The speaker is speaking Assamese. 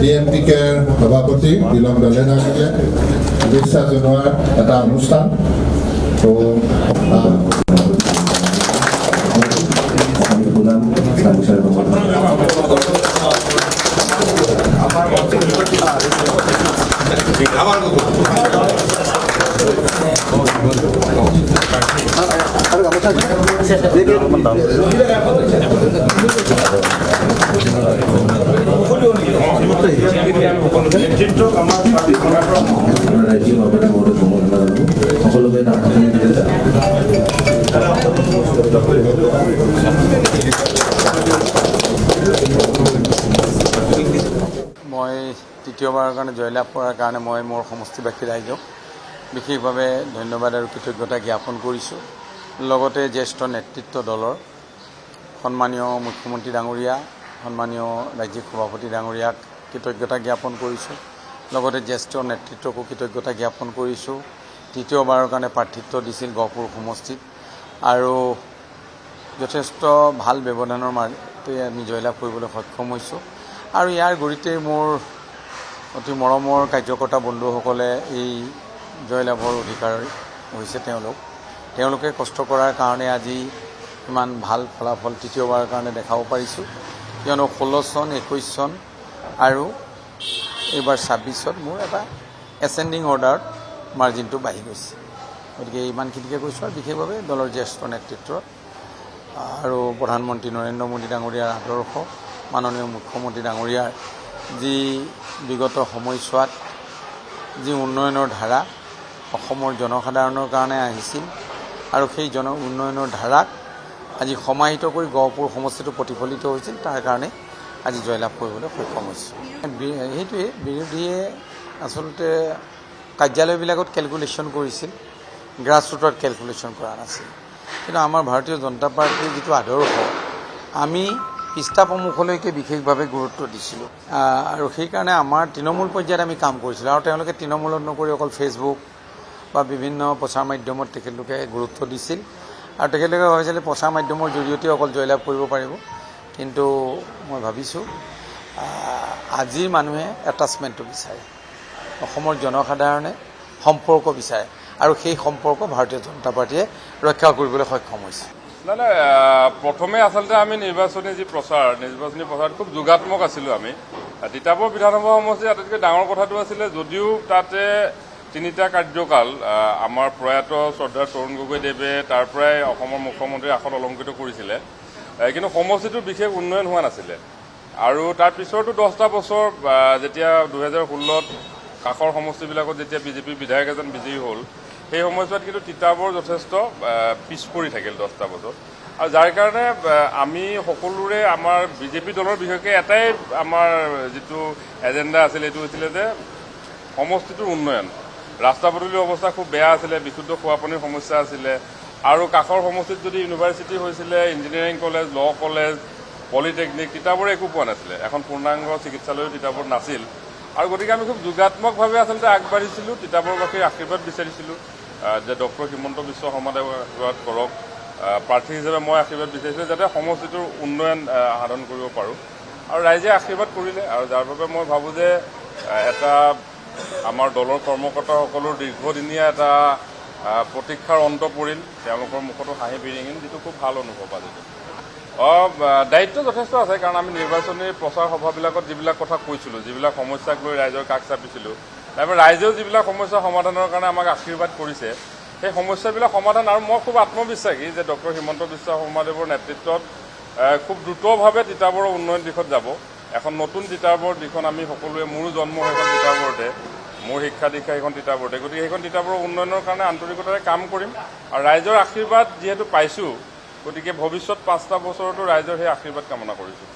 DMPKৰ সভাপতি দিলম দলে ডাঙৰীয়া শুভেচ্ছা জনোৱাৰ এটা অনুষ্ঠান। মই তৃতীয়বাৰৰ কাৰণে জয়লাভ কৰাৰ কাৰণে মই মোৰ সমষ্টিবাসী ৰাইজক বিশেষভাৱে ধন্যবাদ আৰু কৃতজ্ঞতা জ্ঞাপন কৰিছোঁ। লগতে জ্যেষ্ঠ নেতৃত্ব দলৰ সন্মানীয় মুখ্যমন্ত্ৰী ডাঙৰীয়া, সন্মানীয় ৰাজ্যিক সভাপতি ডাঙৰীয়াক কৃতজ্ঞতা জ্ঞাপন কৰিছোঁ। লগতে জ্যেষ্ঠ নেতৃত্বকো কৃতজ্ঞতা জ্ঞাপন কৰিছোঁ। তৃতীয়বাৰৰ কাৰণে প্ৰাৰ্থিত্ব দিছিল গহপুৰ সমষ্টিত আৰু যথেষ্ট ভাল ব্যৱধানৰ মাজতে আমি জয়লাভ কৰিবলৈ সক্ষম হৈছোঁ। আৰু ইয়াৰ গুৰিতেই মোৰ অতি মৰমৰ কাৰ্যকৰ্তা বন্ধুসকলে এই জয়লাভৰ অধিকাৰ হৈছে। তেওঁলোকে কষ্ট কৰাৰ কাৰণে আজি ইমান ভাল ফলাফল তৃতীয়বাৰৰ কাৰণে দেখাব পাৰিছোঁ। কিয়নো 16 চন, 21 চন আৰু এইবাৰ 26ত মোৰ এটা এচেণ্ডিং অৰ্ডাৰত মাৰ্জিনটো বাঢ়ি গৈছে। গতিকে ইমানখিনিকে কৈছোঁ আৰু বিশেষভাৱে দলৰ জ্যেষ্ঠ নেতৃত্ব আৰু প্ৰধানমন্ত্ৰী নৰেন্দ্ৰ মোদী ডাঙৰীয়াৰ আদৰ্শ, মাননীয় মুখ্যমন্ত্ৰী ডাঙৰীয়াৰ যি বিগত সময়ছোৱাত যি উন্নয়নৰ ধাৰা অসমৰ জনসাধাৰণৰ কাৰণে আহিছিল আৰু সেই উন্নয়নৰ ধাৰাক আজি সমাহিত কৰি গহপুৰ সমষ্টিটো প্ৰতিফলিত হৈছিল, তাৰ কাৰণে আজি জয়লাভ কৰিবলৈ সক্ষম হৈছোঁ। সেইটোৱে বিৰোধীয়ে আচলতে কাৰ্যালয়বিলাকত কেলকুলেশ্যন কৰিছিল, গ্ৰাছৰুটত কেলকুলেশ্যন কৰা নাছিল। কিন্তু আমাৰ ভাৰতীয় জনতা পাৰ্টীৰ যিটো আদৰ্শ, আমি পৃষ্ঠা প্ৰমুখলৈকে বিশেষভাৱে গুৰুত্ব দিছিলোঁ আৰু সেইকাৰণে আমাৰ তৃণমূল পৰ্যায়ত আমি কাম কৰিছিলোঁ। আৰু তেওঁলোকে তৃণমূলত নকৰি অকল ফেচবুক বা বিভিন্ন প্ৰচাৰ মাধ্যমত তেখেতলোকে গুৰুত্ব দিছিল আৰু তেখেতলোকে ভাবিছিলে প্ৰচাৰ মাধ্যমৰ জৰিয়তে অকল জয়লাভ কৰিব পাৰিব। কিন্তু মই ভাবিছোঁ আজিৰ মানুহে এটাচমেণ্টটো বিচাৰে, অসমৰ জনসাধাৰণে সম্পৰ্ক বিচাৰে আৰু সেই সম্পৰ্ক ভাৰতীয় জনতা পাৰ্টীয়ে ৰক্ষা কৰিবলৈ সক্ষম হৈছে। নাই, প্ৰথমে আচলতে আমি নিৰ্বাচনী প্ৰচাৰ খুব যোগাত্মক আছিলোঁ। আমি তিতাবৰ বিধানসভা সমষ্টিৰ আটাইতকৈ ডাঙৰ কথাটো আছিলে, যদিও তাতে 3টা কাৰ্যকাল আমাৰ প্ৰয়াত শ্ৰদ্ধাৰ তৰুণ গগৈদেৱে তাৰ পৰাই অসমৰ মুখ্যমন্ত্ৰীৰ আসন অলংকৃত কৰিছিলে, কিন্তু সমষ্টিটোৰ বিশেষ উন্নয়ন হোৱা নাছিলে। আৰু তাৰ পিছতো 10টা বছৰ যেতিয়া 2016ত কাষৰ সমষ্টিবিলাকত যেতিয়া বিজেপিৰ বিধায়ক এজন বিজয়ী হ'ল, সেই সময়ছোৱাত কিন্তু তিতাবৰ যথেষ্ট পিছ পৰি থাকিল 10টা বছৰ। আৰু যাৰ কাৰণে আমি সকলোৰে আমাৰ বিজেপি দলৰ বিশেষকৈ এটাই আমাৰ যিটো এজেণ্ডা আছিল, এইটো হৈছিলে যে সমষ্টিটোৰ উন্নয়ন। ৰাস্তা পদূলিৰ অৱস্থা খুব বেয়া আছিলে, বিশুদ্ধ খোৱা পানীৰ সমস্যা আছিলে আৰু কাষৰ সমষ্টিত যদি ইউনিভাৰ্চিটি হৈছিলে, ইঞ্জিনিয়াৰিং কলেজ, ল' কলেজ, পলিটেকনিক, তিতাবৰে একো পোৱা নাছিলে। এখন পূৰ্ণাংগ চিকিৎসালয়ো তিতাবৰ নাছিল। আৰু গতিকে আমি খুব যোগাত্মকভাৱে আচলতে আগবাঢ়িছিলোঁ, তিতাবৰবাসীৰ আশীৰ্বাদ বিচাৰিছিলোঁ যে ডক্টৰ হিমন্ত বিশ্ব শৰ্মাদেৱে আশীৰ্বাদ কৰক। প্ৰাৰ্থী হিচাপে মই আশীৰ্বাদ বিচাৰিছিলোঁ যাতে সমষ্টিটোৰ উন্নয়ন সাধন কৰিব পাৰোঁ, আৰু ৰাইজে আশীৰ্বাদ কৰিলে। আৰু যাৰ বাবে মই ভাবোঁ যে এটা আমাৰ দলৰ কৰ্মকৰ্তাসকলৰ দীৰ্ঘদিনীয়া এটা প্ৰতীক্ষাৰ অন্ত পৰিল, তেওঁলোকৰ মুখতো হাঁহি বিৰিঙিল, যিটো খুব ভাল অনুভৱ আজি। দায়িত্ব যথেষ্ট আছে, কাৰণ আমি নিৰ্বাচনী প্ৰচাৰ সভাবিলাকত যিবিলাক কথা কৈছিলোঁ, যিবিলাক সমস্যাক লৈ ৰাইজৰ কাষ চাপিছিলোঁ, তাৰপৰা ৰাইজেও যিবিলাক সমস্যা সমাধানৰ কাৰণে আমাক আশীৰ্বাদ কৰিছে, সেই সমস্যাবিলাক সমাধান। আৰু মই খুব আত্মবিশ্বাসী যে ডক্টৰ হিমন্ত বিশ্ব শৰ্মাদেৱৰ নেতৃত্বত খুব দ্ৰুতভাৱে তিতাবৰৰ উন্নয়ন দিশত যাব। এখন নতুন তিতাবৰ, যিখন আমি সকলোৱে, মোৰো জন্ম সেইখন তিতাবৰতে, মোৰ শিক্ষা দীক্ষা সেইখন তিতাবৰতে। গতিকে সেইখন তিতাবৰৰ উন্নয়নৰ কাৰণে আন্তৰিকতাৰে কাম কৰিম। আৰু ৰাইজৰ আশীৰ্বাদ যিহেতু পাইছোঁ, গতিকে ভৱিষ্যত 5টা বছৰতো ৰাইজৰ সেই আশীৰ্বাদ কামনা কৰিছোঁ।